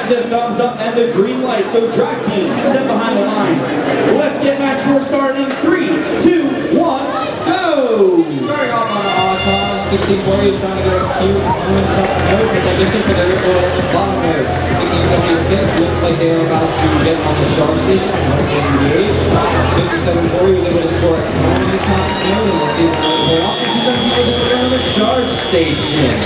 the thumbs up and the green light. So drive teams, step behind the lines. Let's get match 4 started in 3, 2, 1, go! Starting off on the odds on 1640 is trying to get a cute on the top note, but they're missing for the airport at the bottom there. 1676 looks like they're about to get on the charge station and not get engaged. 5740 was able to score a on the top note, and let's see if they're going to play off. 270 was able to get on the charge station.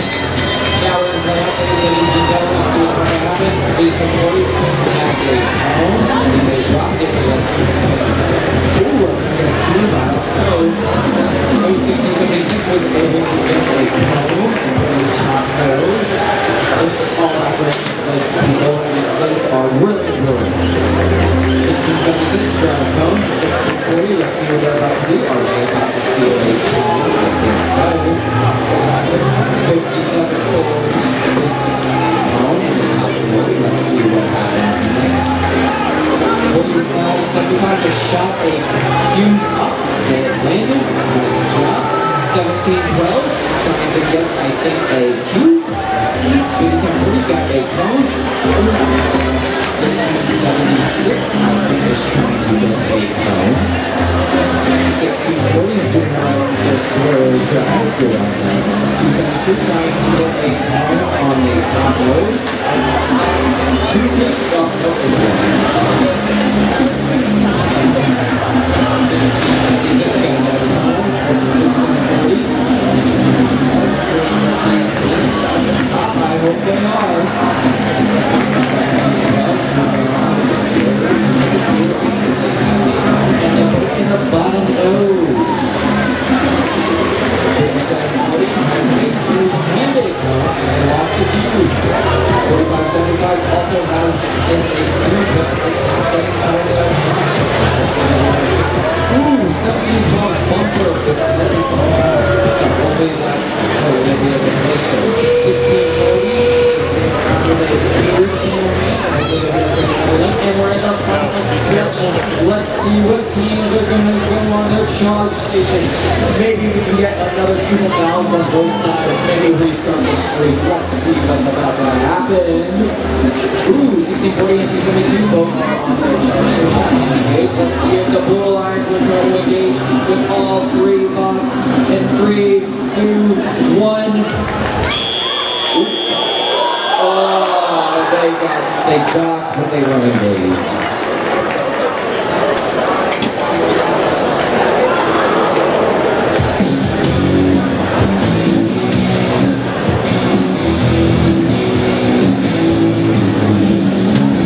Now we're going to play out, ladies and gentlemen, let's see what's going to happen. 8740 snagged a home, and they dropped it, so let's see. Ooh, I'm going to get a cue out. 1676 was able to get a home on the top node. All acronyms people in this space are really good. 1676 grab a cone, 1640, let's see what they're about to do. Are they about to steal a cone? I think so. 5740 is the cone in the top node. Let's see what happens next. 4575 just shot a cube up. They landed. Nice job. 1712 trying to get, I think, a cube. Let's see. 8740 got a cone. 1676 I think is trying to get a cone. 1640 zoom out the slow drive. Good on that. 272 trying to get a cone on the top road. 2 picks off the I hope they are. And they put it in the bottom node. 5740 has a cube and a cone, and they lost the cube. 4575 also has a cube, but it's not getting out of the process. Ooh, 1712's bumper is slipping off. Only left. Oh, we're going to be able to place it. 1640 with a cube in their hand. And we're in the final stretch. Let's see what teams are going to go on their charge stations. Maybe we can get another triple bounce on both sides. Maybe restart the streak. Let's see what's about to happen. Ooh, 1640 and 272 both are on their charge engage. Let's see if the Blue Lions will try to engage with all 3 bots in 3, 2, 1. Oh, they got but they were engaged.